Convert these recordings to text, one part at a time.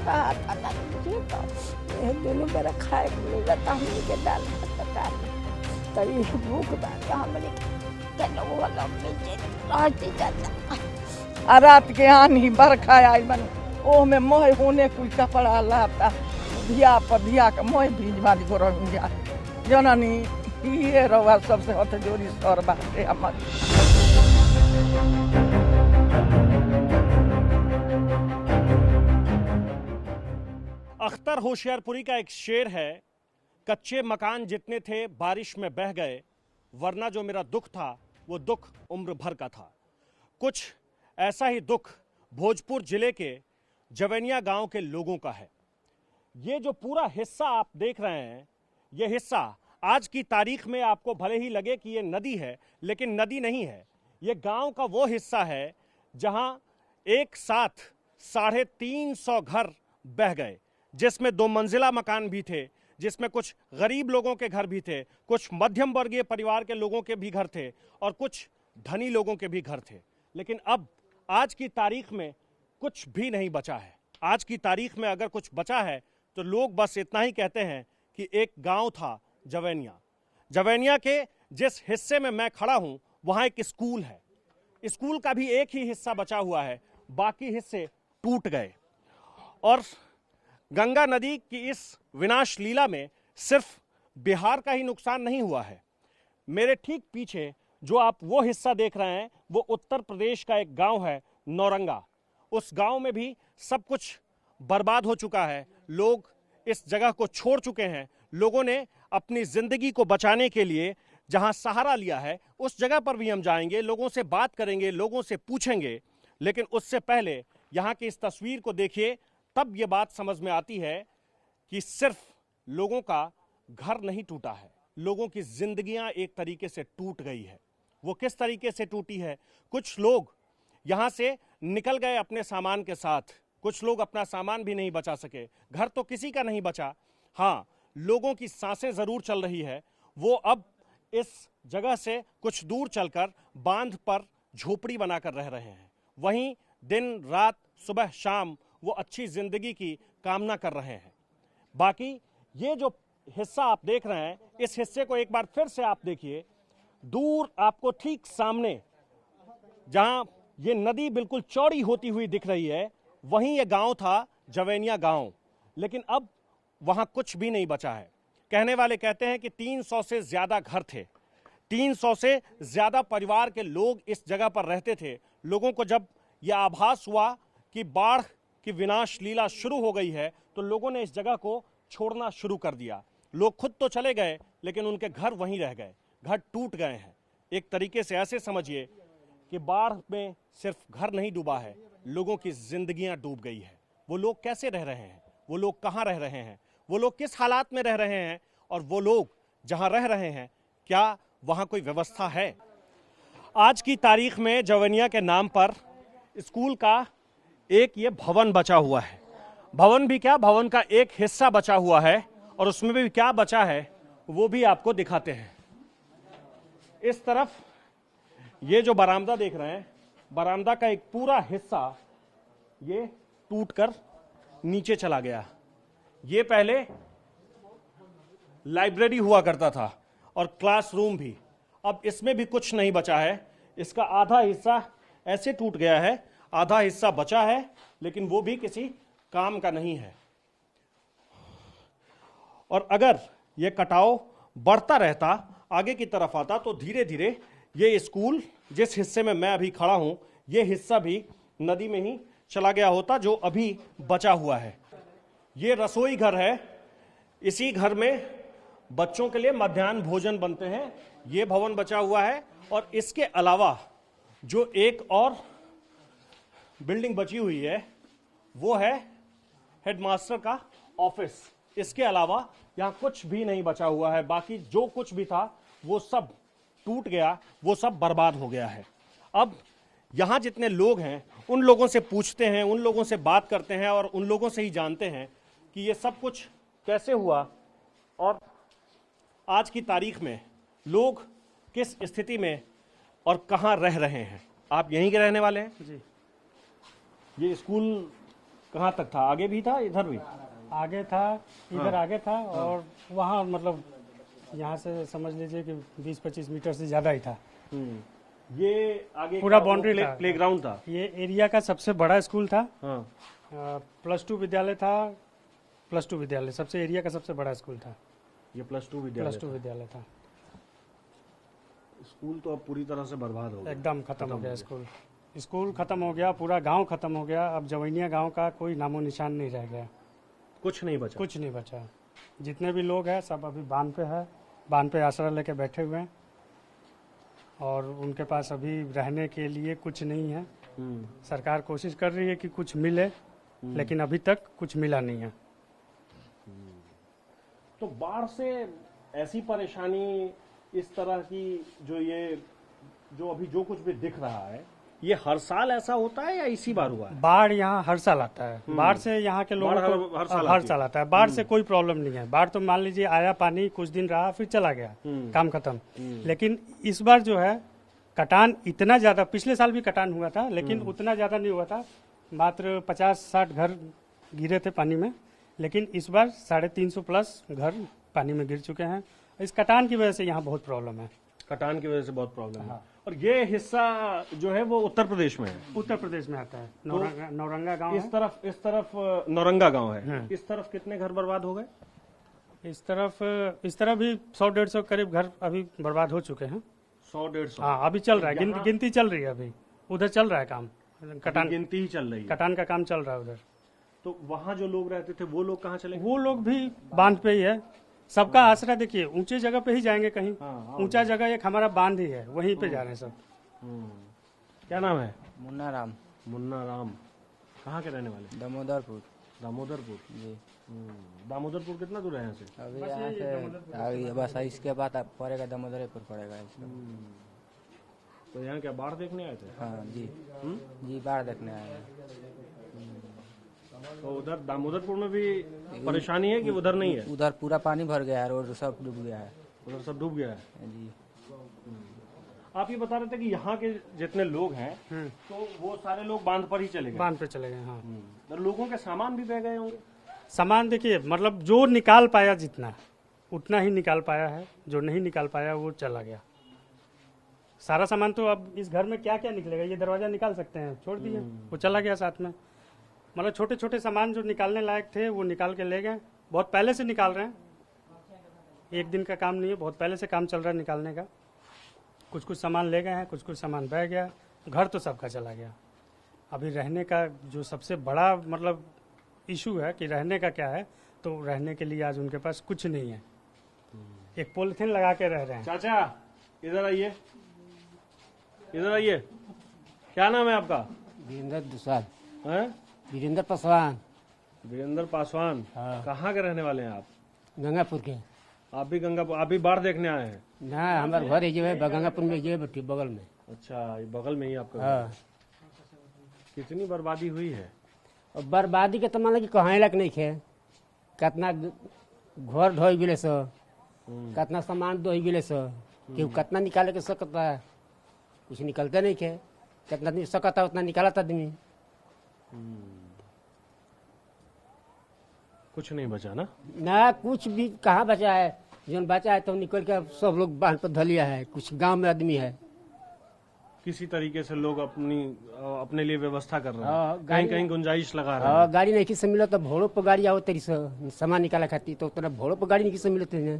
कहा था ना मुझे तो दोनों मेरा खाए मिलेगा तो हमने के डाल पता तो ये भूख बात हमने चलो वाला में रात जाता रात के आनी बरखा आई मन ओ में मोह होने कुल कपड़ा लाता धिया पर धिया के मोह भीजवा दी गोरम जा जननी ये रवा सबसे हथ जोड़ी सर बाटे हमर। अख्तर होशियारपुरी का एक शेर है, कच्चे मकान जितने थे बारिश में बह गए, वरना जो मेरा दुख था वो दुख उम्र भर का था। कुछ ऐसा ही दुख भोजपुर जिले के जवैनिया गांव के लोगों का है। ये जो पूरा हिस्सा आप देख रहे हैं, ये हिस्सा आज की तारीख में आपको भले ही लगे कि ये नदी है, लेकिन नदी नहीं है। ये गांव का वो हिस्सा है जहां एक साथ 350 घर बह गए, जिसमें 2 मंजिला मकान भी थे, जिसमें कुछ गरीब लोगों के घर भी थे, कुछ मध्यम वर्गीय परिवार के लोगों के भी घर थे और कुछ धनी लोगों के भी घर थे। लेकिन अब आज की तारीख में कुछ भी नहीं बचा है। आज की तारीख में अगर कुछ बचा है तो लोग बस इतना ही कहते हैं कि एक गांव था जवैनिया। जवैनिया के जिस हिस्से में मैं खड़ा हूं वहां एक स्कूल है। स्कूल का भी एक ही हिस्सा बचा हुआ है, बाकी हिस्से टूट गए। और गंगा नदी की इस विनाश लीला में सिर्फ बिहार का ही नुकसान नहीं हुआ है। मेरे ठीक पीछे जो आप वो हिस्सा देख रहे हैं वो उत्तर प्रदेश का एक गांव है नौरंगा। उस गांव में भी सब कुछ बर्बाद हो चुका है। लोग इस जगह को छोड़ चुके हैं। लोगों ने अपनी जिंदगी को बचाने के लिए जहां सहारा लिया है उस जगह पर भी हम जाएंगे, लोगों से बात करेंगे, लोगों से पूछेंगे। लेकिन उससे पहले यहाँ की इस तस्वीर को देखिए, तब ये बात समझ में आती है कि सिर्फ लोगों का घर नहीं टूटा है, लोगों की जिंदगियां एक तरीके से टूट गई है। वो किस तरीके से टूटी है? कुछ लोग यहां से निकल गए अपने सामान के साथ, कुछ लोग अपना सामान भी नहीं बचा सके, घर तो किसी का नहीं बचा। हाँ, लोगों की सांसें जरूर चल रही है। वो अब इस जगह से कुछ दूर चलकर बांध पर झोपड़ी बनाकर रह रहे हैं। वहीं दिन रात सुबह शाम वो अच्छी जिंदगी की कामना कर रहे हैं। बाकी ये जो हिस्सा आप देख रहे हैं, इस हिस्से को एक बार फिर से आप देखिए। दूर आपको ठीक सामने जहां ये नदी बिल्कुल चौड़ी होती हुई दिख रही है, वहीं ये गांव था जवैनिया गांव। लेकिन अब वहां कुछ भी नहीं बचा है। कहने वाले कहते हैं कि 300 से ज्यादा घर थे, 300 से ज्यादा परिवार के लोग इस जगह पर रहते थे। लोगों को जब यह आभास हुआ कि बाढ़ की विनाश लीला शुरू हो गई है तो लोगों ने इस जगह को छोड़ना शुरू कर दिया। लोग खुद तो चले गए लेकिन उनके घर वहीं रह गए, घर टूट गए हैं। एक तरीके से ऐसे समझिए कि बाढ़ में सिर्फ घर नहीं डूबा है, लोगों की जिंदगियां डूब गई है। वो लोग कैसे रह रहे हैं, वो लोग कहाँ रह रहे हैं, वो लोग किस हालात में रह रहे हैं, और वो लोग जहां रह रहे हैं क्या वहां कोई व्यवस्था है? आज की तारीख में जवैनिया के नाम पर स्कूल का एक ये भवन बचा हुआ है। भवन भी क्या, भवन का एक हिस्सा बचा हुआ है, और उसमें भी क्या बचा है वो भी आपको दिखाते हैं। इस तरफ ये जो बरामदा देख रहे हैं, बरामदा का एक पूरा हिस्सा ये टूटकर नीचे चला गया। ये पहले लाइब्रेरी हुआ करता था और क्लासरूम भी, अब इसमें भी कुछ नहीं बचा है। इसका आधा हिस्सा ऐसे टूट गया है, आधा हिस्सा बचा है, लेकिन वो भी किसी काम का नहीं है। और अगर ये कटाव बढ़ता रहता, आगे की तरफ आता, तो धीरे धीरे ये स्कूल जिस हिस्से में मैं अभी खड़ा हूं, ये हिस्सा भी नदी में ही चला गया होता, जो अभी बचा हुआ है। ये रसोई घर है, इसी घर में बच्चों के लिए मध्याह्न भोजन बनते हैं। ये भवन बचा हुआ है, और इसके अलावा जो एक और बिल्डिंग बची हुई है वो है हेडमास्टर का ऑफिस। इसके अलावा यहां कुछ भी नहीं बचा हुआ है। बाकी जो कुछ भी था वो सब टूट गया, वो सब बर्बाद हो गया है। अब यहां जितने लोग हैं उन लोगों से पूछते हैं, उन लोगों से बात करते हैं, और उन लोगों से ही जानते हैं कि ये सब कुछ कैसे हुआ और आज की तारीख में लोग किस स्थिति में और कहां रह रहे हैं। आप यहीं के रहने वाले हैं? जी। ये स्कूल कहाँ तक था? आगे भी था, इधर भी? आगे था, इधर आगे था और वहाँ मतलब यहाँ से समझ लीजिए कि 20-25 मीटर से ज़्यादा ही था। ये आगे पूरा का बाउंड्री था। प्लेग्राउंड था। ये एरिया का सबसे बड़ा स्कूल था। हाँ। +2 विद्यालय था। +2 विद्यालय सबसे एरिया का सबसे बड़ा स्कूल था। ये +2 विद्यालय +2 विद्यालय था। स्कूल तो अब पूरी तरह से बर्बाद हो गया। एकदम खत्म हो गया स्कूल। स्कूल खत्म हो गया, पूरा गांव खत्म हो गया। अब जवैनिया गांव का कोई नामो निशान नहीं रह गया, कुछ नहीं बचा। कुछ नहीं बचा। जितने भी लोग हैं सब अभी बांध पे है, बांध पे आसरा लेके बैठे हुए हैं और उनके पास अभी रहने के लिए कुछ नहीं है। सरकार कोशिश कर रही है कि कुछ मिले, लेकिन अभी तक कुछ मिला नहीं है। तो बाढ़ से ऐसी परेशानी, इस तरह की जो अभी जो कुछ भी दिख रहा है, ये हर साल ऐसा होता है या इसी बार हुआ है? बाढ़ यहाँ हर साल आता है। बाढ़ से यहाँ के लोगों को हर साल आता है। बाढ़ से कोई प्रॉब्लम नहीं है। बाढ़ तो मान लीजिए आया, पानी कुछ दिन रहा, फिर चला गया, काम खत्म। लेकिन इस बार जो है कटान इतना ज्यादा, पिछले साल भी कटान हुआ था लेकिन उतना ज्यादा नहीं हुआ था, मात्र 50-60 घर गिरे थे पानी में। लेकिन इस बार 350 प्लस घर पानी में गिर चुके हैं। इस कटान की वजह से यहाँ बहुत प्रॉब्लम है। कटान की वजह से बहुत प्रॉब्लम है। और ये हिस्सा जो है वो उत्तर प्रदेश में है। उत्तर प्रदेश में आता है। नौरंगा गांव इस तरफ नौरंगा गांव है। इस तरफ कितने घर बर्बाद हो गए? इस तरफ भी 100-150 करीब घर अभी बर्बाद हो चुके हैं। 100-150? हाँ, अभी चल रहा है, गिनती चल रही है। अभी उधर चल रहा है काम, कटान गिनती ही चल रही है। कटान का काम चल रहा है उधर। तो वहाँ जो लोग रहते थे वो लोग कहाँ चले गए? वो लोग भी बांध पे ही है। सबका आसरा देखिए, ऊंचे जगह पे ही जाएंगे कहीं। ऊंचा जगह एक हमारा बांध ही है, वहीं पे जा रहे हैं सब। क्या नाम है? मुन्ना राम। मुन्ना राम। कहाँ के रहने वाले? दामोदरपुर। दामोदरपुर जी। दामोदरपुर कितना दूर है यहाँ से? अभी यहाँ से आगे बस इसके बाद आप पड़ेगा, दामोदरपुर पड़ेगा इसका। तो यहाँ क्या बाढ़ देखने आए थे? हाँ जी। जी, बाढ़ देखने आए हैं। तो उधर दामोदरपुर में भी परेशानी है कि उधर नहीं है? उधर पूरा पानी भर गया है, रोड सब डूब गया है। उधर सब डूब गया है जी। आप ये बता रहे थे कि यहाँ के जितने लोग हैं तो वो सारे लोग बांध पर ही चले गए? बांध पे चले गए। हाँ। तो लोगों के सामान भी बह गए होंगे? सामान देखिए, मतलब जो निकाल पाया जितना, उतना ही निकाल पाया है। जो नहीं निकाल पाया वो चला गया। सारा सामान तो अब इस घर में क्या क्या निकलेगा? ये दरवाजा निकाल सकते हैं, छोड़ दिए, वो चला गया साथ में। मतलब छोटे छोटे सामान जो निकालने लायक थे वो निकाल के ले गए। बहुत पहले से निकाल रहे हैं, एक दिन का काम नहीं है, बहुत पहले से काम चल रहा है निकालने का। कुछ कुछ सामान ले गए हैं, कुछ कुछ सामान बह गया। घर तो सबका चला गया। अभी रहने का जो सबसे बड़ा मतलब इशू है कि रहने का क्या है, तो रहने के लिए आज उनके पास कुछ नहीं है। एक पॉलिथीन लगा के रह रहे हैं। चाचा इधर आइए, इधर आइए। क्या नाम है आपका? वीरेंद्र दुसाद। हैं? वीरेंद्र पासवान। वीरेंद्र पासवान। हाँ। कहाँ के रहने वाले हैं आप? गंगापुर के। आप भी बाढ़ देखने आए हैं? ना, हमारे घर जो है गंगापुर में, ये बैठी बगल में। अच्छा, ये बगल में ही आपका घर हाँ। है। कितनी बर्बादी हुई है? और बर्बादी के तो मान कि कहाँ लग नहीं खे। कितना घर ढोई गिले सो, कितना सामान धोई गिले सो, कि कितना निकाले के सकता है, कुछ निकलते नहीं खे। कितना नहीं सकता उतना निकालता आदमी। कुछ नहीं बचा ना? ना, कुछ भी कहाँ बचा है। जो बचा है तो निकल के सब लोग बांध पर धलिया है। कुछ गांव में आदमी है। किसी तरीके से लोग अपने लिए व्यवस्था कर रहे हाँ, हैं, कहीं कहीं गुंजाइश लगा रहे हाँ, हैं। गाड़ी नहीं किसी मिलो तो भोड़ों पर गाड़ी आओ तेरी से सामान निकाला खाती, तो उतना भोड़ों पर गाड़ी नहीं किसी मिलते हैं।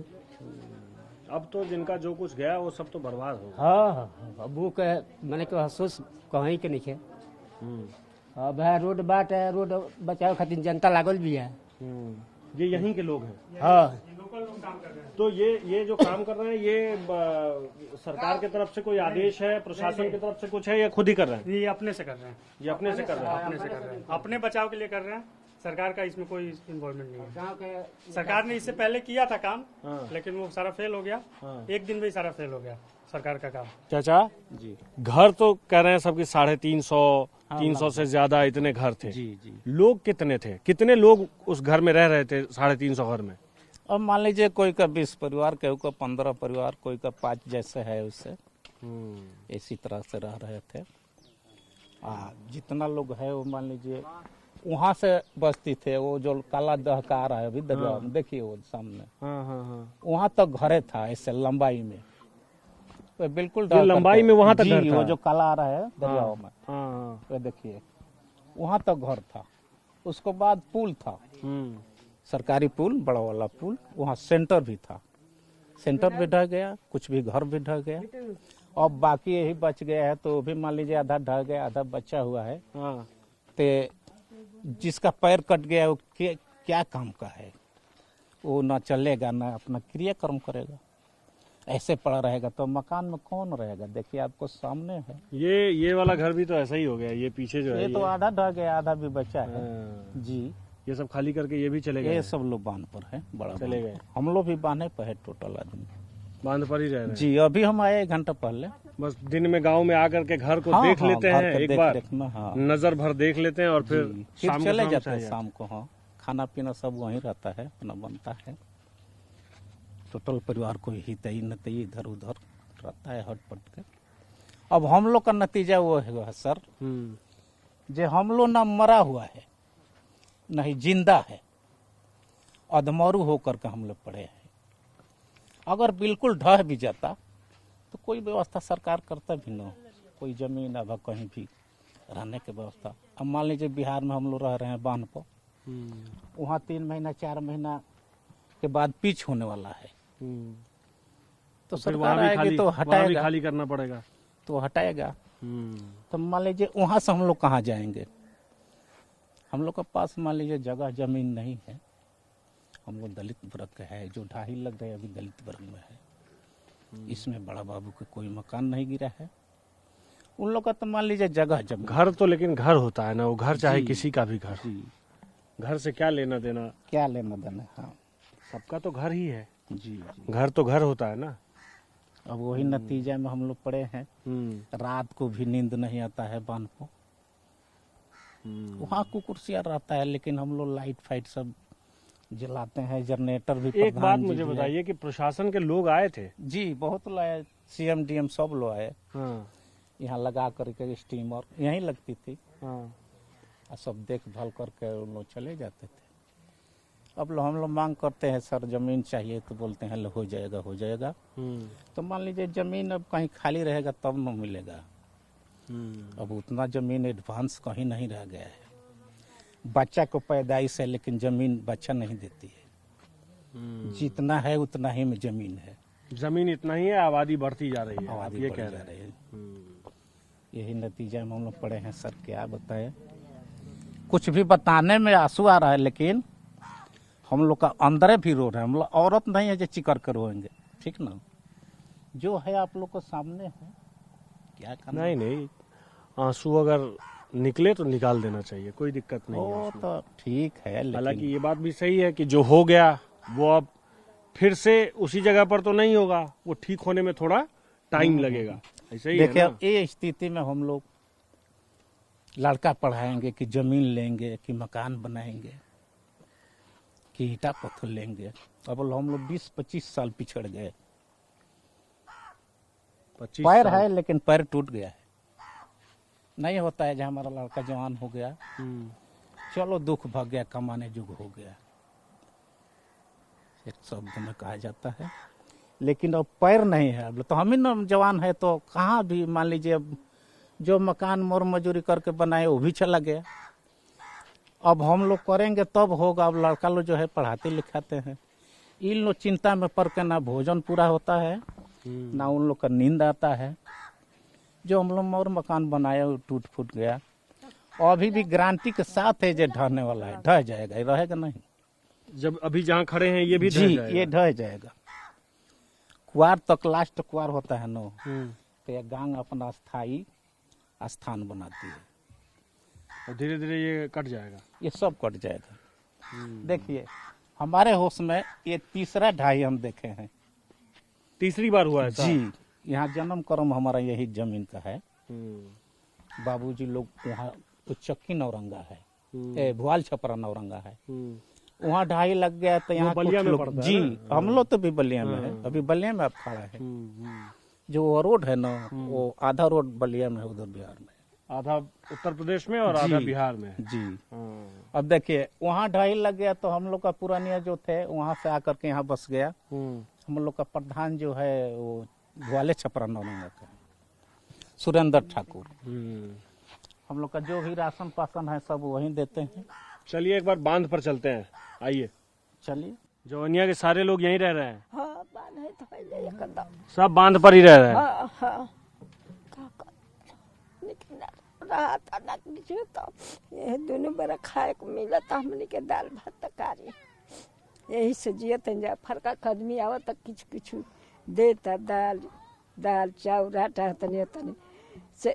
अब तो जिनका जो कुछ गया वो सब तो बर्बाद हो गया। हाँ, अब वो के मैंने कहा अफसोस कहीं के नहीं है। अब है रोड बाट है, रोड बचाव खातिर जनता लागल भी है। ये यहीं के लोग हैं? हाँ। तो ये जो काम कर रहे हैं, ये सरकार की तरफ से कोई आदेश है, प्रशासन की तरफ से कुछ है, या खुद ही कर रहे हैं? ये अपने से कर रहे हैं। ये अपने से कर रहे हैं? अपने से कर रहे हैं, अपने बचाव के लिए कर रहे हैं। सरकार का इसमें कोई इन्वॉल्वमेंट नहीं है। गाँव के सरकार ने इससे पहले किया था काम, हाँ। लेकिन वो सारा फेल हो गया। एक दिन में ही सारा फेल हो गया सरकार का काम। चाचा जी, घर तो कह रहे हैं सबके 350 से ज्यादा इतने घर थे। जी जी। लोग कितने थे? कितने लोग उस घर में रह रहे थे 350 घर में? अब मान लीजिए कोई का 20 परिवार, कोई का 15 परिवार, कोई का 5 जैसे है, उससे इसी तरह से रह रहे थे। जितना लोग है वो मान लीजिए वहां से बस्ती थे, वो जो काला दहका रहा है अभी दरिया में, देखिए वो सामने, हाँ हाँ हाँ। वहां तक घरे था ऐसे लंबाई में, तो बिल्कुल ये लंबाई में वहां तक जी, घर था? वो जो काला आ रहा है दरिया में, हाँ। तो देखिए वहां तक घर था। उसके बाद पुल था, सरकारी पुल, बड़ा वाला पुल, वहाँ सेंटर भी था, सेंटर भी ढह गया, कुछ भी घर भी ढह गया। अब बाकी यही बच गया है, तो भी मान लीजिए आधा ढह गया, आधा बचा हुआ है। हाँ। तो जिसका पैर कट गया वो क्या काम का है, वो ना चलेगा ना अपना क्रियाकर्म करेगा, ऐसे पड़ा रहेगा तो मकान में कौन रहेगा? देखिए आपको सामने है, ये वाला घर भी तो ऐसा ही हो गया, ये पीछे जो है ये तो आधा ढह गया, आधा भी बचा है। हाँ। जी, ये सब खाली करके ये भी चले गए? ये सब लोग बांध पर है, बड़ा चले बांध गए। पर। हम लोग भी बांधे पर है, टोटल आदमी बांध पर ही रह रहे हैं? जी, अभी हम आए 1 घंटा पहले। बस दिन में गांव में आकर के घर को हाँ, देख हाँ, लेते घर हैं को एक देख बार, देखना, हाँ। नजर भर देख लेते हैं और फिर फिर शाम को चले शाम जाते से हैं आ शाम को। हाँ, खाना पीना सब वहीं रहता है, अपना बनता है। टोटल परिवार को हितई नतई इधर उधर रहता है, हटपट के। अब हम लोग का नतीजा वो है सर, जो हम लोग ना मरा हुआ है नहीं जिंदा है, अधमरू होकर के हम लोग पड़े हैं। अगर बिल्कुल ढह भी जाता तो कोई व्यवस्था सरकार करता भी ना, कोई जमीन अब कहीं भी रहने की व्यवस्था। अब मान लीजिए बिहार में हम लोग रह रहे हैं बांध पर, वहाँ 3 महीना 4 महीना के बाद पिच होने वाला है, तो सरकार आएगी तो हटाएगा, खाली करना पड़ेगा, तो हटाएगा। तो मान लीजिए वहाँ से हम लोग कहाँ जाएंगे? हम लोग के पास मान लीजिए जगह जमीन नहीं है, हम लोग दलित वर्ग के है, जो ढाई लग रहे अभी दलित वर्ग में है। इसमें बड़ा बाबू के कोई मकान नहीं गिरा है, उन लोग का तो मान लीजिए जगह जमीन। घर तो लेकिन घर होता है ना, वो घर चाहे जी, किसी का भी घर, जी, घर से क्या लेना देना, क्या लेना देना। हाँ सबका तो घर ही है, जी, घर तो घर होता है ना। अब वही नतीजा में हम लोग पड़े हैं। रात को भी नींद नहीं आता है बांध को, वहाँ कुकुरसिया रहता है, लेकिन हम लोग लाइट फाइट सब जलाते हैं, जनरेटर भी। एक बात मुझे बताइए कि प्रशासन के लोग आए थे? जी, बहुत लोग आए, CM DM सब लोग आए। हाँ। यहाँ लगा करके स्टीमर यहीं लगती थी, हाँ। और सब देखभाल करके उन लोग चले जाते थे। अब हम लोग मांग करते हैं सर जमीन चाहिए, तो बोलते हैं हो जाएगा हो जाएगा। तो मान लीजिए जमीन अब कहीं खाली रहेगा तब न मिलेगा। अब उतना जमीन एडवांस कहीं नहीं रह गया है, बच्चा को पैदाइश है लेकिन जमीन बच्चा नहीं देती है। जितना है उतना ही में जमीन है, जमीन इतना ही है, आबादी बढ़ती जा रही है, आबादी ये बढ़ कह जा रहे हैं। रही है। यही नतीजा में हम लोग पड़े हैं सर, क्या बताए। कुछ भी बताने में आंसू आ रहा है, लेकिन हम लोग का अंदर भी रो रहे हैं। हम लोग औरत नहीं है जो चिकर कर रोएंगे, ठीक ना। जो है आप लोग को सामने है, क्या करना। नहीं नहीं, आंसू अगर निकले तो निकाल देना चाहिए, कोई दिक्कत नहीं है वो उसमें। तो ठीक है, हालांकि लेकिन ये बात भी सही है कि जो हो गया वो अब फिर से उसी जगह पर तो नहीं होगा, वो ठीक होने में थोड़ा टाइम लगेगा, ऐसे ही है देखिए ना? ये स्थिति में हम लोग लड़का पढ़ाएंगे कि जमीन लेंगे कि मकान बनाएंगे कि ईटा पत्थर लेंगे। अब हम लोग 20-25 साल पिछड़ गए। 25 पैर साल। है लेकिन पैर टूट गया है, नहीं होता है। जहाँ हमारा लड़का जवान हो गया, चलो दुख भाग गया, कमाने जुग हो गया, एक शब्द में कहा जाता है। लेकिन अब पैर नहीं है, अब तो हम ही ना जवान है, तो कहाँ भी मान लीजिए अब जो मकान मोर मजूरी करके बनाए वो भी चला गया। अब हम लोग करेंगे तब होगा। अब लड़का लोग जो है पढ़ाते लिखाते हैं, इन लोग चिंता में पड़ के ना भोजन पूरा होता है, ना उन लोग का नींद आता है। जो हम लोग मोर मकान बनाए वो टूट फूट गया, अभी भी गारंटी के साथ है जो ढहने वाला है, ढह जाएगा, ये रहेगा नहीं। जब अभी जहाँ खड़े हैं ये भी ढह जी, जाएगा। ये ढह जाएगा। कुआर तक लास्ट कुआर होता है ना, तो ये गांग अपना स्थायी स्थान बनाती है, और धीरे धीरे ये कट जाएगा। ये सब कट जाएगा। देखिए हमारे होश में ये तीसरा ढाई हम देखे हैं। तीसरी बार हुआ है जी, यहाँ जन्म कर्म हमारा यही जमीन का है। बाबूजी लोग वहाँ चक्की नौरंगा है, भुआल छपरा नौरंगा है, वहाँ ढाई लग गया। तो यहाँ बलिया कुछ में लोग पड़ता है जी, ना? हम लोग तो भी बलिया में है, अभी बलिया में आप खड़ा है। जो वो रोड है ना, वो आधा रोड बलिया में है, उधर बिहार में। आधा उत्तर प्रदेश में और आधा बिहार में। जी। अब देखिए वहाँ ढाई लग गया तो हम लोग का पुरानिया जो थे वहाँ से आकर के यहाँ बस गया। हम लोग का प्रधान जो है वो ग्वाले छपरा नौरंगा का सुरेंद्र ठाकुर। हम लोग का जो भी राशन पासन है सब वहीं देते हैं। चलिए एक बार बांध पर चलते हैं, आइए। चलिए। जवनिया के सारे लोग यहीं रह रहे हैं? हाँ बांध है तो है ये एकदम। सब बांध पर ही रह रहे हैं? हाँ हाँ रहा था ना कुछ तो ये दोनों बड़ा खाए को मिला था हमने के दाल भात तरकारी यही से जियत जा फरका आदमी आवा तक किछ किछ देता दाल चाउर आटा तने तने से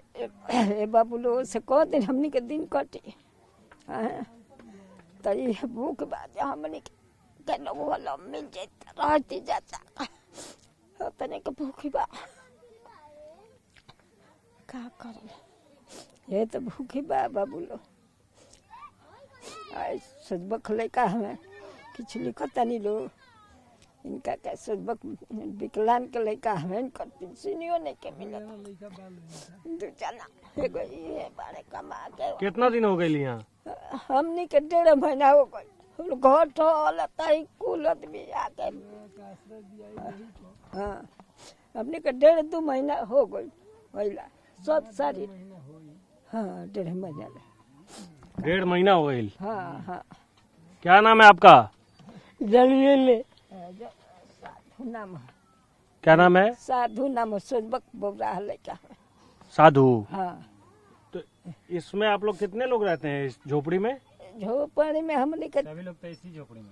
ए बाबूलो से को दिन हमने के दिन कटी तो ये भूख बात हमने के लोग वाला मिल जाता रहती जाता तने के भूखी बा का करे ये तो भूखी बा बाबूलो सजबक लड़का हमें किछ लिखता नहीं लो इनका क्या सजबक विकलांग के लड़का हमें इनका पेंशनियों नहीं के मिला दो जना एगो ये बारे कमा के। कितना दिन हो गए यहाँ? हमनी के 1.5 महीना हो गए घर ठोल ताई कुल आदमी आके हाँ हमनी के 1.5-2 महीना हो गए वहीला सब सारी हाँ 1.5 महीना 1.5 महीना हो गई। हाँ हाँ क्या नाम है आपका? जलिए साधु नाम है। क्या नाम है? साधु नाम है सोजबक बोरा है लड़का। साधु। हाँ तो इसमें आप लोग कितने लोग रहते हैं इस झोपड़ी में? झोपड़ी में हमने के सभी लोग तो इसी झोपड़ी में।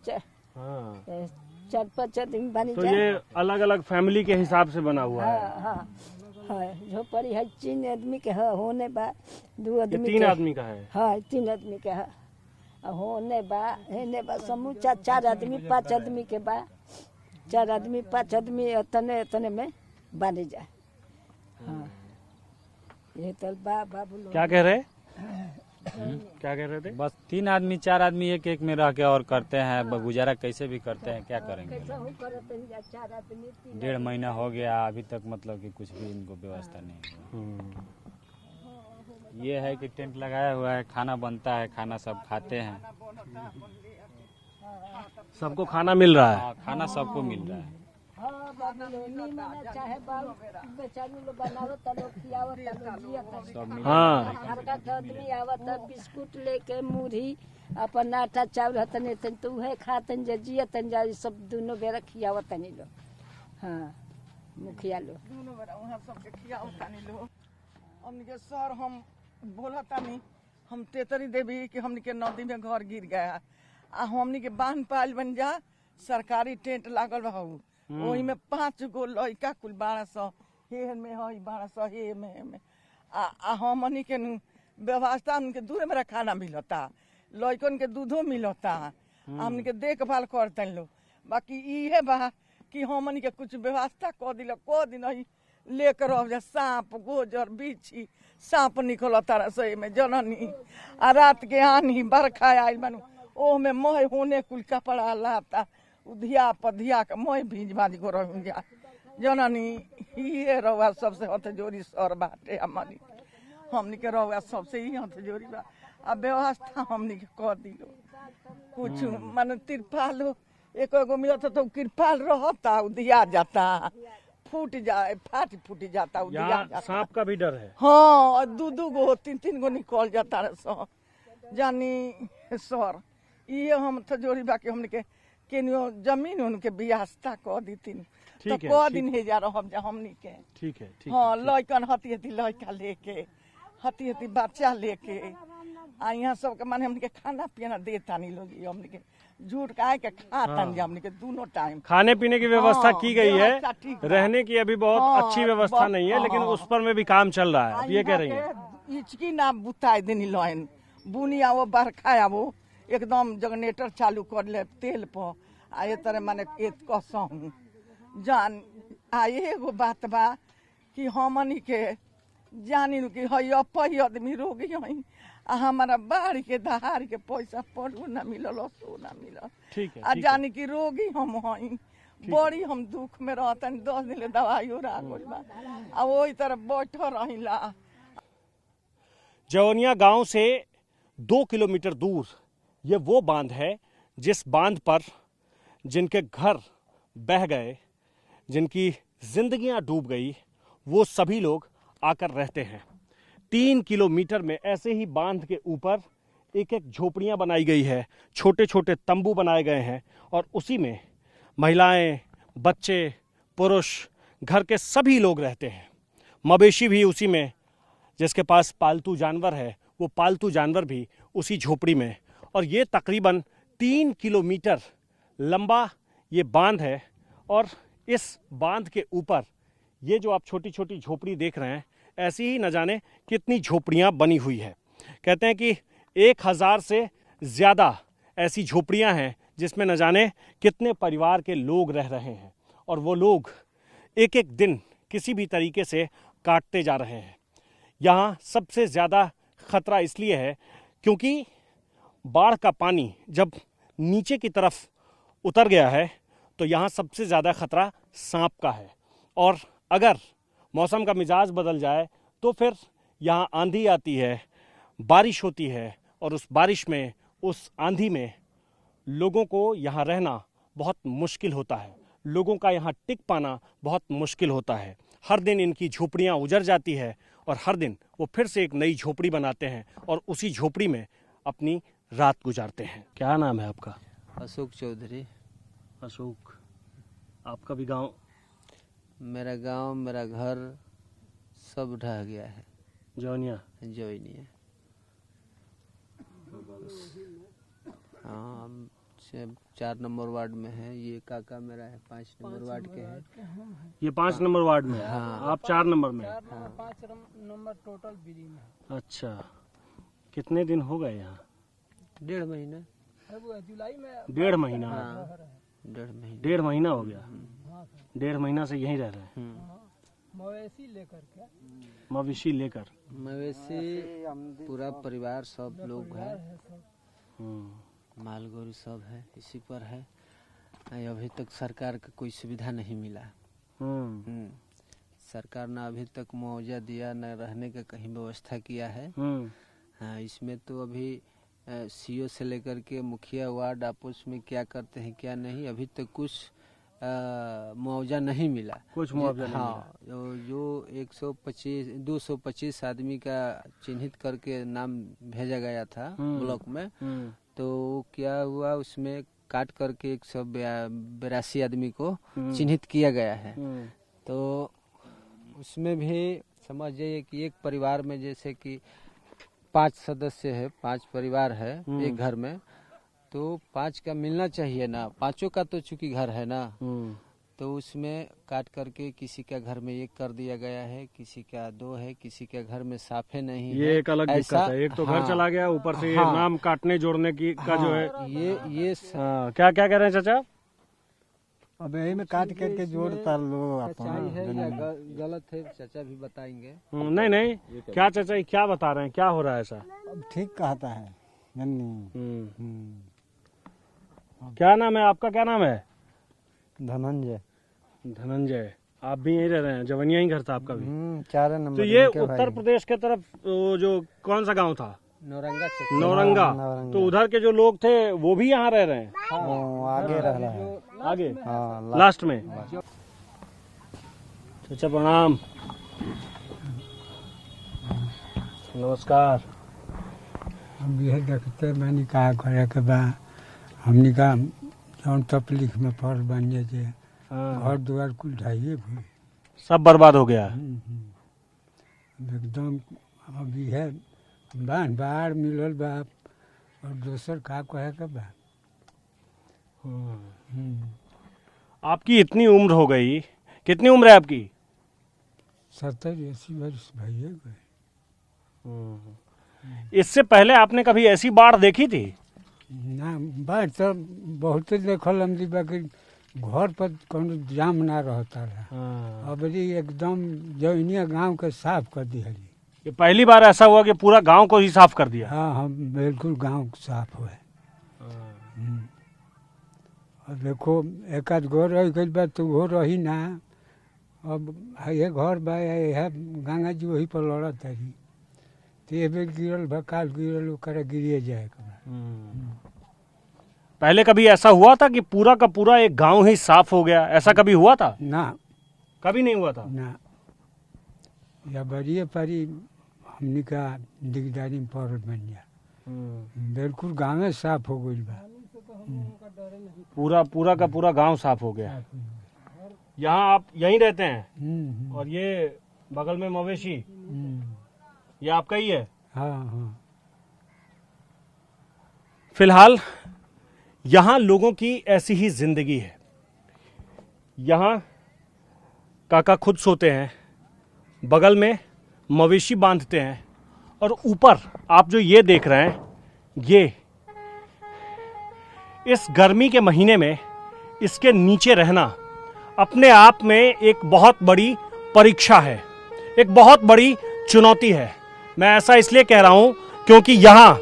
4-5 आदमी बनी तो ये अलग अलग फैमिली के हिसाब से बना हुआ है? हाँ हाँ हाँ झोपड़ी है 3 आदमी के है होने बा 2 आदमी 3 आदमी का है? हाँ 3 आदमी के है होने बा हेने बा समूचा 4 आदमी 5 आदमी के बा 4 आदमी 5 आदमी तने तने में बांधे जाए। हाँ ये तो बाबू लोग क्या कह रहे क्या कह रहे थे? बस 3 आदमी 4 आदमी एक में रह के और करते हैं गुजारा कैसे भी करते हैं क्या करेंगे। 1.5 महीना हो गया अभी तक मतलब कि कुछ भी इनको व्यवस्था नहीं हुआ। ये है कि टेंट लगाया हुआ है खाना बनता है खाना सब खाते हैं। सबको खाना मिल रहा है? हाँ खाना सबको मिल रहा है। बिस्कुट लेके मुरही अपन आटा चावल तने तो उहे खातन जियतन जा सब दोनों बेरा खियावतनी लो। हाँ मुखिया लो दोनों बेरा वहाँ सबके खियावतनी लो। हमने के सर हम बोला तानी हम तेतरी देवी कि हमने के नदी में घर गिर गया आ हमने के बांध पाल बन जा सरकारी टेंट लागल रहू वही में 5 गो लड़का कुल 1200 हे में है 1200 हे में आ हमनी के व्यवस्था उनके दूर में खाना मिलता लड़कन के दूधो मिलता हमनी के देखभाल करते लोग। बाकी इहे बा कि हमनी के कुछ व्यवस्था कर दिल को दिन लेकर रह जा सांप गोजर बिच्छी सांप निकलता रसोई में जननी आ रात के आनी बरखा आयल बनू ओ में मोह होने कुल कपड़ा लाता उधिया पधिया के मोह भीज भाज को रह जा जननी ये रहुआ सबसे हथ जोड़ी सर बाटे हमनी के रहुआ सबसे ही हथ जोड़ी बा अब व्यवस्था हमनी के कर दिलो कुछ मन तिरपाल एक मिलत तो तिरपाल रहता उधिया जाता फूट जाए फूट जाता उधिया जाता। सांप का भी डर है? हाँ 2-2 गो 3-3 गो निकल जाता सर जानी सर ये हम थजोरी बाकी हमने के केनियो जमीन उनके व्यवस्था कर दी तो को दिन हे जा रहा हमनी के। ठीक है हाँ लड़कन हती लड़का लेके हती बच्चा लेके आ यहाँ सबके माने हमने के खाना पीना देता नहीं लोग हमने के झूठ काहे के खाता नहीं हमने के दोनों टाइम खाने पीने की व्यवस्था की गई है। रहने की अभी बहुत हाँ, अच्छी व्यवस्था नहीं है लेकिन उस पर में भी काम चल रहा है। ये कह रही है इचकी ना बुताई देनी लाइन बुनी आवो बरखा आवो एकदम जनरेटर चालू कर ले तेल पर आ ये तरह माने कसहूँ जान आए एगो बात बा कि हमनी के जानी कि हई अपही आदमी रोगी हई आ हमारा बाढ़ के दहाड़ के पैसा पढ़ू ना मिलल सो ना मिलल आ जानी कि रोगी हम हई बड़ी हम दुख में रहतन 10 दिन दवाई रह गइल बा आ वही तरह बैठ रहिला। जवनिया गांव से 2 किलोमीटर दूर ये वो बांध है जिस बांध पर जिनके घर बह गए, जिनकी जिंदगियां डूब गई, वो सभी लोग आकर रहते हैं। 3 किलोमीटर में ऐसे ही बांध के ऊपर एक एक झोपड़ियां बनाई गई है, छोटे छोटे तंबू बनाए गए हैं और उसी में महिलाएं, बच्चे, पुरुष, घर के सभी लोग रहते हैं। मवेशी भी उसी में, जिसके पास पालतू जानवर है वो पालतू जानवर भी उसी झोपड़ी में। और ये तकरीबन 3 किलोमीटर लंबा ये बांध है और इस बांध के ऊपर ये जो आप छोटी छोटी झोपड़ी देख रहे हैं, ऐसी ही न जाने कितनी झोपड़ियां बनी हुई है। कहते हैं कि 1000 से ज़्यादा ऐसी झोपड़ियां हैं जिसमें न जाने कितने परिवार के लोग रह रहे हैं और वो लोग एक एक दिन किसी भी तरीके से काटते जा रहे हैं। यहाँ सबसे ज़्यादा खतरा इसलिए है क्योंकि बाढ़ का पानी जब नीचे की तरफ उतर गया है तो यहाँ सबसे ज़्यादा खतरा सांप का है। और अगर मौसम का मिजाज बदल जाए तो फिर यहाँ आंधी आती है, बारिश होती है और उस बारिश में, उस आंधी में लोगों को यहाँ रहना बहुत मुश्किल होता है। लोगों का यहाँ टिक पाना बहुत मुश्किल होता है। हर दिन इनकी झोपड़ियाँ उजड़ जाती है और हर दिन वो फिर से एक नई झोपड़ी बनाते हैं और उसी झोपड़ी में अपनी रात गुजारते हैं। क्या नाम है आपका? अशोक चौधरी। अशोक, आपका भी गांव? मेरा गांव, मेरा घर सब ढह गया है। जवनिया? जवनिया। हाँ, हम 4 नंबर वार्ड में है। ये काका मेरा है 5 नंबर वार्ड के है। ये 5 नंबर वार्ड में है? हाँ। आप 4 नंबर में? 5 नंबर टोटल बिल्डिंग में। अच्छा, कितने दिन हो गए यहाँ? 1.5 महीना। जुलाई में 1.5 महीना? हाँ, 1.5 महीना। 1.5 महीना हो गया? 1.5 महीना से यहीं रह रहे हैं? मवेशी लेकर के। मवेशी लेकर? मवेशी पूरा परिवार सब लोग है, माल गोरू सब है, इसी पर है। अभी तक सरकार का कोई सुविधा नहीं मिला। सरकार ने अभी तक मुआवजा दिया, न रहने का कहीं व्यवस्था किया है। हाँ, इसमें तो अभी सीओ से लेकर के मुखिया वार्ड आपस में क्या करते हैं क्या नहीं, अभी तक कुछ मुआवजा नहीं मिला। कुछ मुआवजा नहीं हाँ, जो 225 आदमी का चिन्हित करके नाम भेजा गया था ब्लॉक में, तो क्या हुआ, उसमें काट करके 182 आदमी को चिन्हित किया गया है। तो उसमें भी समझ जाइए कि एक परिवार में जैसे कि 5 सदस्य है, 5 परिवार है एक घर में, तो 5 का मिलना चाहिए ना, 5 का तो चूंकि घर है ना, तो उसमें काट करके किसी का घर में 1 कर दिया गया है, किसी का 2 है, किसी के घर में साफे नहीं है। ये एक अलग दिक्कत है। एक तो घर चला गया, ऊपर से हाँ, नाम काटने जोड़ने की का जो है ये क्या क्या कह रहे हैं चाचा? अब यही में काट करके जोड़ता लो। सच्चाई है या गलत है, चाचा भी बताएंगे। नहीं नहीं, क्या चाचा क्या बता रहे हैं, क्या हो रहा है ऐसा? अब ठीक कहता है नन्नी। क्या नाम है आपका? क्या नाम है? धनंजय। धनंजय, आप भी यहीं रह रहे हैं? जवनिया ही घर था आपका भी? 4 नंबर। तो ये उत्तर प्रदेश के तरफ वो जो कौन सा गांव था? नौरंगा। तो उधर के जो लोग थे वो भी यहाँ रह रहे हैं? आगे रह रहा है। आगे? हाँ, लास्ट में। चाचा प्रणाम। नमस्कार। अब यह देखते मैंने कहा करे के बा, हमने कहा जौन तकलीफ में पड़ बन जाए, घर द्वार कुल ढाइए भी सब बर्बाद हो गया। एकदम अभी है बाढ़ मिलल बा और दोसर का कहे के बा। आपकी इतनी उम्र हो गई, कितनी उम्र है आपकी? 70-80 वर्ष भैया गए। इससे पहले आपने कभी ऐसी बाढ़ देखी थी? ना, बाढ़ तो बहुत देखल हम दी, बाकी घर पर कौन जाम ना रहता रहा। अब एकदम जौनिया गांव के साफ कर दी। ये पहली बार ऐसा हुआ कि पूरा गांव को ही साफ कर दिया? हाँ, हम बिल्कुल गांव साफ हुए। अब देखो एक आध घर रह गई बा तो वो रही ना। अब ये घर बा है गंगा जी वही पर लड़त रही, तो ये बेर गिरल बा काल गिरल ओकरा गिरिए जाए पहले कभी ऐसा हुआ था कि पूरा का पूरा एक गांव ही साफ हो गया, ऐसा कभी हुआ था? ना, कभी नहीं हुआ था ना। या बड़िए परी हमनी का दिगदारी में पड़ल बन जा, बिल्कुल गाँव साफ हो गई बा। पूरा का पूरा गांव साफ हो गया। यहाँ आप यहीं रहते हैं और ये बगल में मवेशी ये आपका ही है? हाँ हाँ। फिलहाल यहाँ लोगों की ऐसी ही जिंदगी है। यहाँ काका खुद सोते हैं, बगल में मवेशी बांधते हैं और ऊपर आप जो ये देख रहे हैं, ये इस गर्मी के महीने में इसके नीचे रहना अपने आप में एक बहुत बड़ी परीक्षा है, एक बहुत बड़ी चुनौती है। मैं ऐसा इसलिए कह रहा हूं क्योंकि यहाँ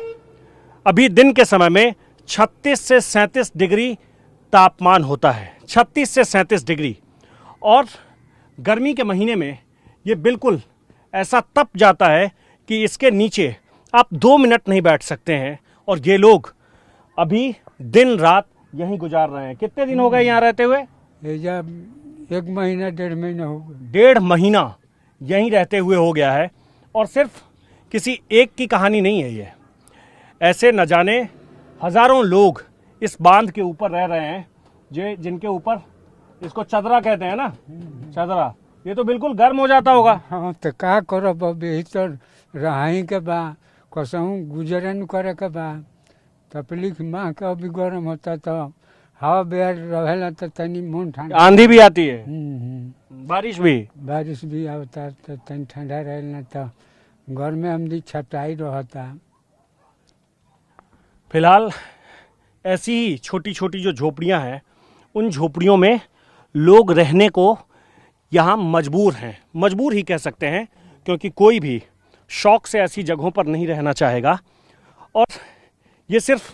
अभी दिन के समय में 36 से 37 डिग्री तापमान होता है, 36 से 37 डिग्री, और गर्मी के महीने में ये बिल्कुल ऐसा तप जाता है कि इसके नीचे आप 2 मिनट नहीं बैठ सकते हैं। और ये लोग अभी दिन रात यहीं गुजार रहे हैं। कितने दिन हो गए यहाँ रहते हुए? 1 महीना 1.5 महीना हो गया। 1.5 महीना यहीं रहते हुए हो गया है। और सिर्फ किसी एक की कहानी नहीं है ये, ऐसे न जाने हजारों लोग इस बांध के ऊपर रह रहे हैं, जिनके ऊपर इसको चदरा कहते हैं ना, चदरा। ये तो बिल्कुल गर्म हो जाता होगा। हाँ तो का करब, अब यही तो रहाई के बा, कसहूँ गुजरन करे के बा। तकलीफ माह के अभी गर्म होता तो हवा बेर रहेला तो तनी मन ठंडा, आंधी भी आती है, बारिश भी आवता तो तनी ठंडा रहेला तो घर में हम छटाई रहता। फिलहाल ऐसी ही छोटी छोटी जो झोपड़ियां हैं, उन झोपड़ियों में लोग रहने को यहाँ मजबूर हैं, मजबूर ही कह सकते हैं, क्योंकि कोई भी शौक से ऐसी जगहों पर नहीं रहना चाहेगा। और ये सिर्फ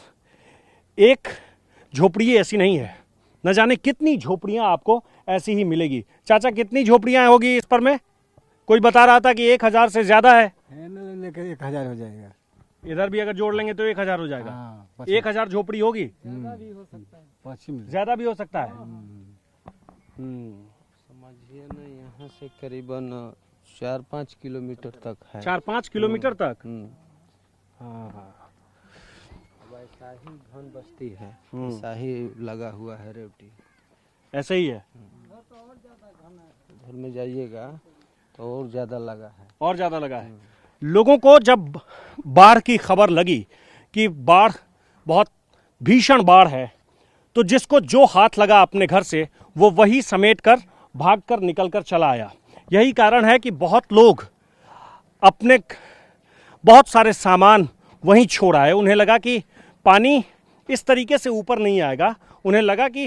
एक झोपड़ी ऐसी नहीं है, न जाने कितनी झोपड़ियां आपको ऐसी ही मिलेगी। चाचा कितनी झोपड़ियां होगी इस पर में? कोई बता रहा था कि 1000 से ज्यादा है। लेकर 1000 हो जाएगा। इधर भी अगर जोड़ लेंगे तो 1000 हो जाएगा। 1000 झोपड़ी होगी, ज्यादा भी हो सकता है। समझिए ना, यहाँ से करीबन 4-5 किलोमीटर तक है। 4-5 किलोमीटर तक? हाँ। वैसा ही घन बस्ती है, ऐसा ही लगा हुआ है रेवटी, ऐसा ही है। घर में जाइएगा तो और ज्यादा लगा है, और ज्यादा लगा है। लोगों को जब बाढ़ की खबर लगी कि बाढ़, बहुत भीषण बाढ़ है, तो जिसको जो हाथ लगा अपने घर से वो वही समेट कर भाग कर निकल कर चला आया। यही कारण है कि बहुत लोग अपने बहुत सारे सामान वहीं छोड़ आए। उन्हें लगा कि पानी इस तरीके से ऊपर नहीं आएगा, उन्हें लगा कि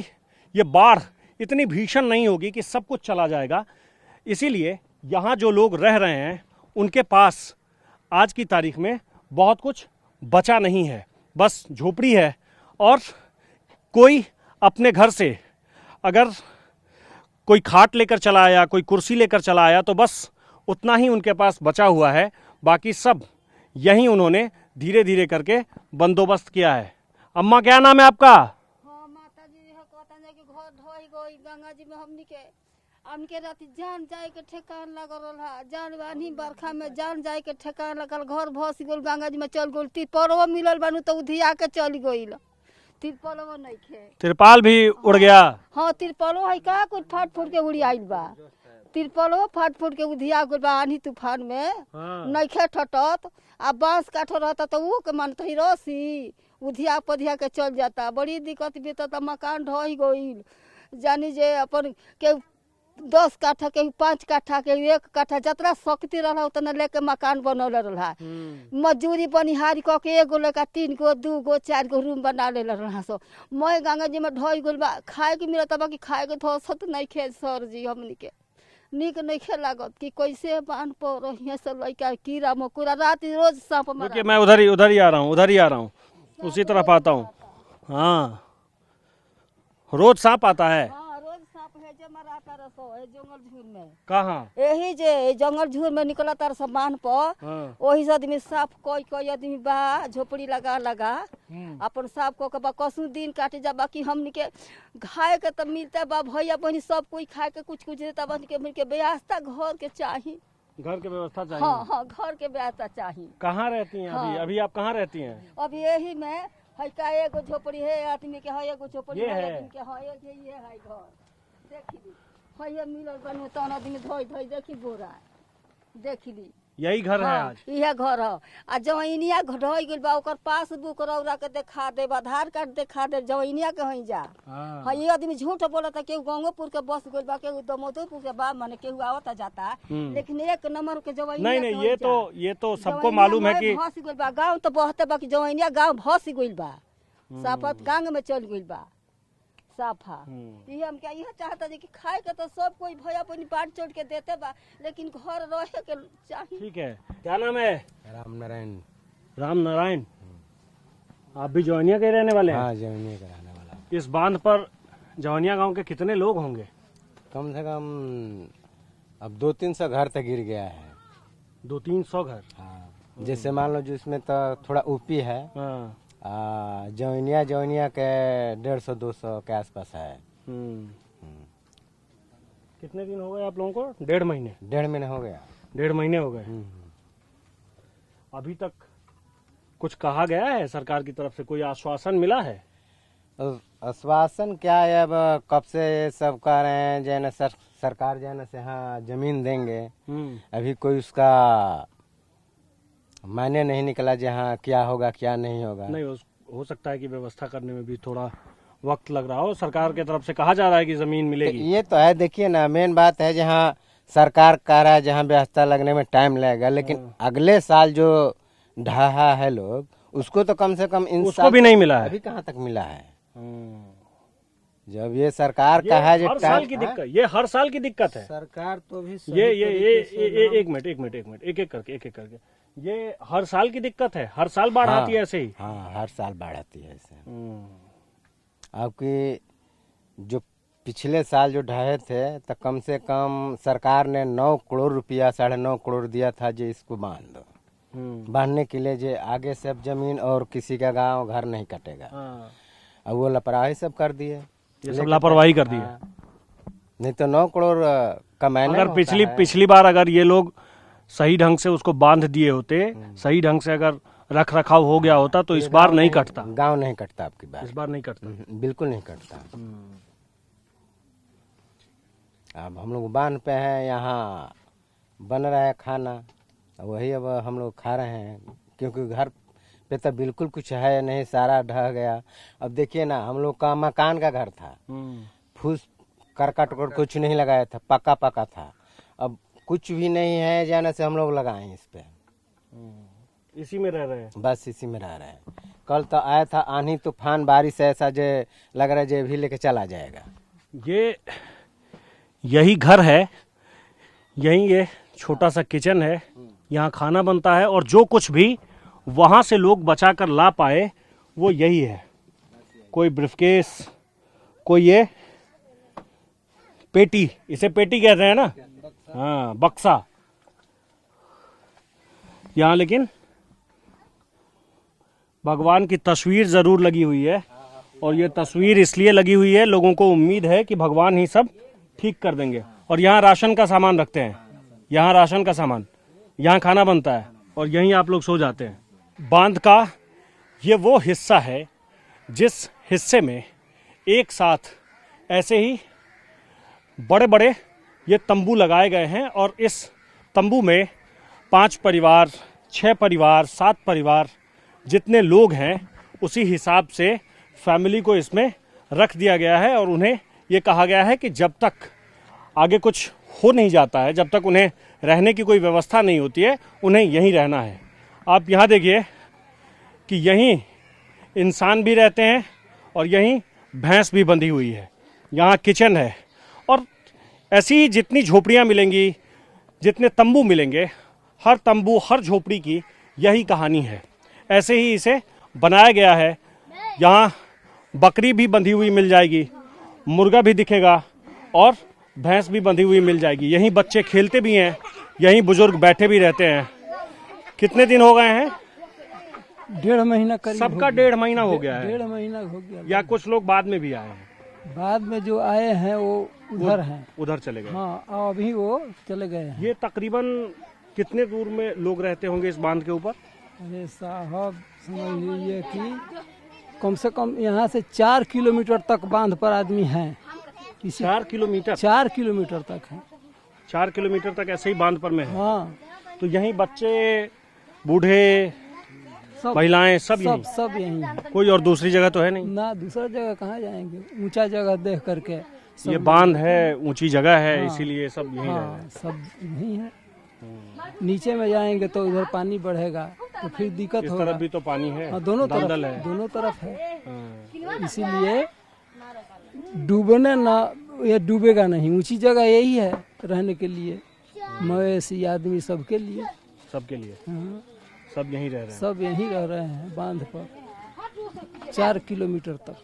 ये बाढ़ इतनी भीषण नहीं होगी कि सब कुछ चला जाएगा। इसीलिए यहाँ जो लोग रह रहे हैं उनके पास आज की तारीख में बहुत कुछ बचा नहीं है, बस झोपड़ी है। और कोई अपने घर से अगर कोई खाट लेकर चला आया, कोई कुर्सी लेकर चला आया, तो बस उतना ही उनके पास बचा हुआ है। बाकी सब यहीं उन्होंने धीरे धीरे करके बंदोबस्त किया है। अम्मा क्या नाम है आपका? हाँ माता जी कहता है कि घर धोई गई गंगा जी में हमके राती जान जाए के ठेकान लगल है, जान बानी बरखा में जान जाए के ठेकान लगल, घर भस गल, गंगा जी में चल गल, तिरपलवा मिलल बानू तो उधिया के चल गईल, तिरपलवा नहीं खे, तिरपाल भी उड़ गया। हाँ तिरपलो है का कुछ फाट फूट के उड़ी आइल बा, तिरपलो फाट फूट के उधिया गल बा आनी तूफान में। नहीं खे ठटत, आ बांस काठ रहता तो वो के मानते ही रसी उधिया पधिया के चल जाता। बड़ी दिक्कत बीता, मकान ढह गईल, जानी जे अपन के 10 काठा के 5 काठा के 1 काठा जितना शक्ति रहा उतना लेके मकान बनौले रहा। मजदूरी बनिहारी क के 1 गो लेकर 3 गो 2 गो 4 गो रूम बना ले रहा। सो मैं गंगा जी में ढह गल बा, खाए के मिलता बाकी खाए के धोसत नहीं खे सर जी, हमनी के निक नहीं खे लागत कि कैसे बांध पर यहाँ से लड़का कीड़ा मकोड़ा रात रोज सांप मारा। मैं उधर ही आ रहा हूँ, उसी तरफ आता हूँ। हाँ रोज सांप आता है। हाँ रोज सांप है जो मारा तारा सो है जंगल झूर में। कहाँ? यही जे जंगल झूर में निकला तारा सब बांध पर, हाँ। वही से आदमी साफ कोई आदमी बा झोपड़ी लगा अपन साफ को के बा कसू दिन काटे जा, बाकी हमनी के खाए के तो मिलता बा भैया बहनी सब कोई खाए के कुछ देता, बन के मिल के व्यवस्था घर के चाहिए, घर के व्यवस्था चाहिए। हाँ हाँ घर के व्यवस्था चाहिए। कहाँ रहती हैं अभी? हाँ। अभी आप कहाँ रहती हैं? अब यही में है का एगो झोपड़ी है आदमी के, है एगो झोपड़ी ये है है। आदमी के, है एक ये है घर देखी ली, है ये मिलल बने तन आदमी धोई धोई देखी बोरा देखी ली, यही घर है आज? यह घर है। आ जवैनिया ढोई गइल बा ओकर पासबुक रौरा के देखा दे, आधार कार्ड देखा दे, जवैनिया के हई जा। हाँ। है ये आदमी झूठ बोलता, केहू गंगोपुर के बस गइल बा, केहू दमोदरपुर के बा, माने केहू आवता जाता, लेकिन एक नंबर के जवैनिया नहीं के नहीं, हई जा। ये तो सबको मालूम है कि भस गइल बा, गांव तो बहते बा कि जवैनिया गांव भस गइल बा, साफत गांग में चल गइल बा साफा। ये हम क्या यह चाहता है कि खाए के तो सब कोई भैया अपनी बांट चोट के देते बा, लेकिन घर रहे के चाहिए। ठीक है। क्या नाम है? राम नारायण। राम नारायण। आप भी जवनिया के रहने वाले हैं? हाँ, जवनिया का रहने वाला। इस बांध पर जवनिया गांव के कितने लोग होंगे? कम से कम अब 200-300 घर तक गिर गया है। 200-300 घर? हाँ, जैसे मान लो जिसमें तो थोड़ा ऊपी है। हाँ। जवनिया के 150-200 के आसपास है। कितने दिन हो गए आप लोगों को? 1.5 महीने? 1.5 महीने हो गया। 1.5 महीने हो गए। अभी तक कुछ कहा गया है सरकार की तरफ से? कोई आश्वासन मिला है? आश्वासन क्या है, अब कब से ये सब कह रहे हैं जो है ना सरकार जो है ना से हाँ जमीन देंगे, अभी कोई उसका मायने नहीं निकला जहाँ क्या होगा क्या नहीं होगा। नहीं, हो सकता है कि व्यवस्था करने में भी थोड़ा वक्त लग रहा हो। सरकार की तरफ से कहा जा रहा है कि जमीन मिलेगी। ये तो है, देखिए ना, मेन बात है जहाँ सरकार कह रहा है जहाँ व्यवस्था लगने में टाइम लगेगा, लेकिन अगले साल जो ढहा है लोग उसको तो कम से कम उसको भी नहीं मिला है। अभी कहाँ तक मिला है? जब ये सरकार का है हर साल की दिक्कत, ये हर साल की दिक्कत है। सरकार तो भी ये एक मिनट एक एक करके ये हर साल की दिक्कत है। हर साल बाढ़ आती है ऐसे ही? हाँ, हर साल बाढ़ आती है ऐसे। आपकी जो पिछले साल जो ढहे थे तो कम से कम सरकार ने 9 करोड़ रुपया 9.5 करोड़ दिया था जो इसको बांधने के लिए, जो आगे से अब जमीन और किसी का गांव घर नहीं कटेगा। अब वो लापरवाही सब कर दिए, ये सब लापरवाही कर दी है। नहीं तो 9 करोड़ का मैंने अगर पिछली बार अगर ये लोग सही ढंग से उसको बांध दिए होते, सही ढंग से अगर रख रखाव हो गया होता तो इस बार नहीं कटता। गांव नहीं कटता आपकी बात। इस बार नहीं कटता, बिल्कुल नहीं कटता। अब हम लोग बांध पे हैं, यहाँ बन रहा है खाना, वही अब हम लोग खा रहे हैं, क्योंकि घर पे तो बिल्कुल कुछ है नहीं, सारा ढह गया। अब देखिए ना, हम लोग का मकान का घर था, फूस करकट कुछ नहीं लगाया था, पक्का था। अब कुछ भी नहीं है, जाने से हम लोग लगाए इस पे, इसी में रह रहे हैं। बस इसी में रह रहे हैं। कल तो आया था आंधी तूफान बारिश, ऐसा जो लग रहा है जो भी लेके चला जाएगा। यही घर है, यही ये छोटा सा किचन है, यहाँ खाना बनता है, और जो कुछ भी वहाँ से लोग बचा कर ला पाए वो यही है। कोई ब्रीफकेस, कोई ये पेटी, इसे पेटी कहते हैं ना, हाँ, बक्सा। यहाँ लेकिन भगवान की तस्वीर जरूर लगी हुई है, और ये तस्वीर इसलिए लगी हुई है, लोगों को उम्मीद है कि भगवान ही सब ठीक कर देंगे। और यहाँ राशन का सामान रखते हैं, यहाँ राशन का सामान, यहाँ खाना बनता है, और यहीं आप लोग सो जाते हैं। बांध का ये वो हिस्सा है जिस हिस्से में एक साथ ऐसे ही बड़े बड़े ये तंबू लगाए गए हैं, और इस तंबू में 5 परिवार, 6 परिवार, 7 परिवार, जितने लोग हैं उसी हिसाब से फैमिली को इसमें रख दिया गया है। और उन्हें ये कहा गया है कि जब तक आगे कुछ हो नहीं जाता है, जब तक उन्हें रहने की कोई व्यवस्था नहीं होती है, उन्हें यहीं रहना है। आप यहाँ देखिए कि यहीं इंसान भी रहते हैं और यहीं भैंस भी बंधी हुई है। यहाँ किचन है, और ऐसी ही जितनी झोपड़ियाँ मिलेंगी, जितने तंबू मिलेंगे, हर तंबू, हर झोपड़ी की यही कहानी है। ऐसे ही इसे बनाया गया है। यहाँ बकरी भी बंधी हुई मिल जाएगी, मुर्गा भी दिखेगा, और भैंस भी बंधी हुई मिल जाएगी। यहीं बच्चे खेलते भी हैं, यहीं बुजुर्ग बैठे भी रहते हैं। कितने दिन हो गए हैं? 1.5 महीना करीब सबका 1.5 महीना हो गया है 1.5 महीना हो गया। या कुछ लोग बाद में भी आए हैं? बाद में जो आए हैं वो उधर हैं। उधर चले गए। हाँ, और अभी वो चले गए हैं। ये तकरीबन कितने दूर में लोग रहते होंगे इस बांध के ऊपर? अरे साहब समझ लीजिए कि कम से कम यहाँ से 4 किलोमीटर तक बांध पर आदमी हैं। 4 किलोमीटर? 4 किलोमीटर तक है। 4 किलोमीटर तक ऐसे ही बांध पर में है। हाँ, तो यहीं बच्चे, बूढ़े, महिलाएं सब यहीं हैं। कोई और दूसरी जगह तो है नहीं ना, दूसरा जगह कहाँ जाएंगे? ऊंचा जगह देख करके। ये बांध है, ऊंची जगह है, इसीलिए सब यहीं रह रहे हैं। सब यहीं है। नीचे में जाएंगे तो उधर पानी बढ़ेगा तो फिर दिक्कत होगा। इस तरफ भी तो पानी है। हाँ, दोनों दलदल है। दोनों तरफ है। इसीलिए डूबने ना, ये डूबेगा नहीं। ऊंची जगह यही है रहने के लिए, मवेशी आदमी सबके लिए। सबके लिए। हाँ, सब यहीं रह रहे हैं। सब यहीं रह रहे हैं बांध पर 4 किलोमीटर तक।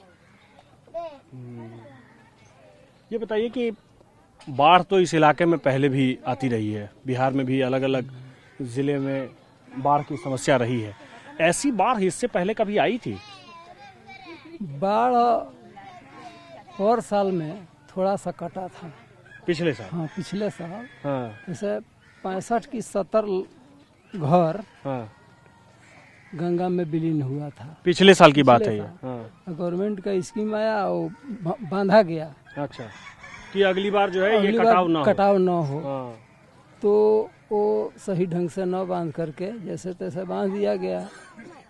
ये बताइए कि बाढ़ तो इस इलाके में पहले भी आती रही है, बिहार में भी अलग अलग जिले में बाढ़ की समस्या रही है। ऐसी बाढ़ इससे पहले कभी आई थी? बाढ़ और साल में थोड़ा सा कटा था। पिछले साल? हाँ, पिछले साल। हाँ। जैसे 65 की 70 घर हाँ। गंगा में विलीन हुआ था। पिछले साल की बात है ये? हाँ। गवर्नमेंट का स्कीम आया और बांधा गया। अच्छा, कि अगली बार जो है ये कटाव ना हो। हाँ। तो वो सही ढंग से न बांध करके जैसे तैसे बांध दिया गया,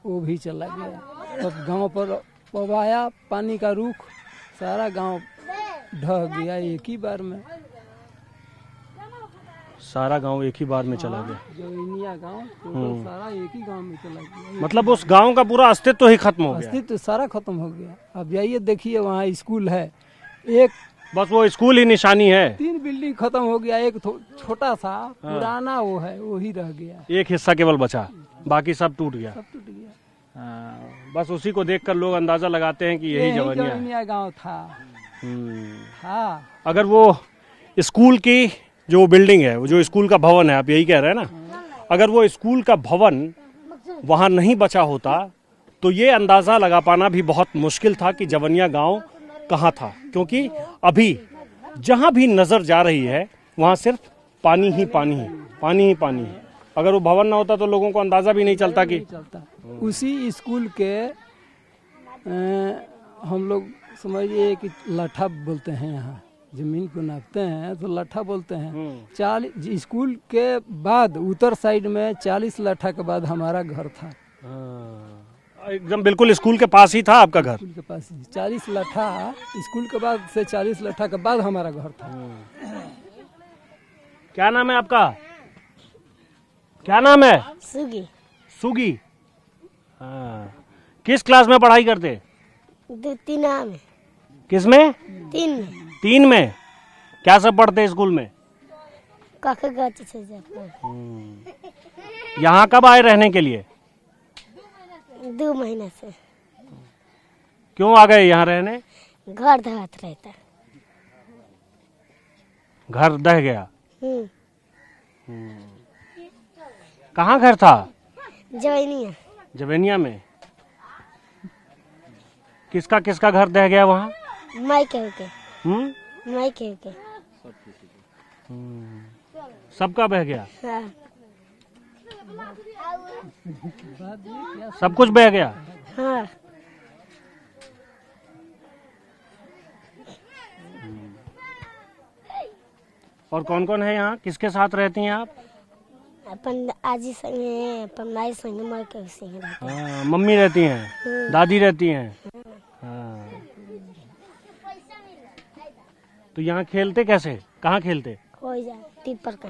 वो भी चला गया। तब गांव पर आया पानी का रुख, सारा गांव ढह गया एक ही बार में। सारा गांव एक ही बार में चला गया? जोइनिया गांव तो सारा एक ही गांव में चला गया। मतलब उस गांव का पूरा अस्तित्व ही खत्म हो गया? अस्तित्व सारा खत्म हो गया। अब जाइए देखिए, वहाँ स्कूल है एक, बस वो स्कूल ही निशानी है। 3 बिल्डिंग खत्म हो गया, एक छोटा सा पुराना वो है, वो ही रह गया। एक हिस्सा केवल बचा, बाकी सब टूट गया। सब टूट गया। बस उसी को देखकर लोग अंदाजा लगाते हैं कि यही जवनिया गांव था। हाँ। अगर वो स्कूल की जो बिल्डिंग है, वो जो स्कूल का भवन है, आप यही कह रहे हैं ना, अगर वो स्कूल का भवन वहां नहीं बचा होता तो ये अंदाजा लगा पाना भी बहुत मुश्किल था कि जवनिया गांव कहाँ था। क्योंकि अभी जहां भी नजर जा रही है वहां सिर्फ पानी ही पानी है, पानी ही पानी है। अगर वो भवन ना होता तो लोगों को अंदाजा भी नहीं चलता कि उसी स्कूल के हम लोग समझिए कि लट्ठा बोलते हैं। यहाँ जमीन को नापते हैं तो लट्ठा बोलते हैं। 40 स्कूल के बाद उत्तर साइड में 40 लट्ठा के बाद हमारा घर था। एकदम बिल्कुल स्कूल के पास ही था आपका घर? स्कूल के पास ही 40 लट्ठा, स्कूल के बाद से 40 लट्ठा के बाद हमारा घर था। क्या नाम है आपका? क्या नाम है? सुगी। सुगी। हाँ। किस क्लास में पढ़ाई करते? 2-3 में। किस में? 3 में। 3 में? क्या सब पढ़ते स्कूल में? यहाँ कब आए रहने के लिए? 2 महीना से। क्यों आ गए यहाँ रहने? घर दहत रहता। घर दह गया? कहाँ घर था? जवैनिया। जवैनिया में? किसका किसका घर दह गया वहाँ? माई के माई के सबका बह गया? हाँ। सब कुछ बह गया? हाँ। और कौन कौन है यहाँ? किसके साथ रहती हैं आप? अपन आजी संगे, अपन माई संगे, माई के संगे रहते हैं। हाँ, मम्मी रहती हैं, दादी रहती हैं। हाँ। तो यहाँ खेलते कैसे? कहाँ खेलते? हो जा टीपर का।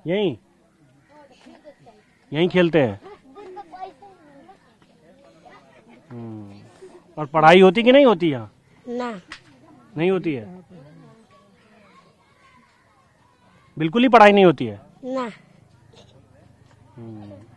यहीं यहीं खेलते हैं। और पढ़ाई होती कि नहीं होती यहाँ? ना, नहीं होती है। बिल्कुल ही पढ़ाई नहीं होती है? ना।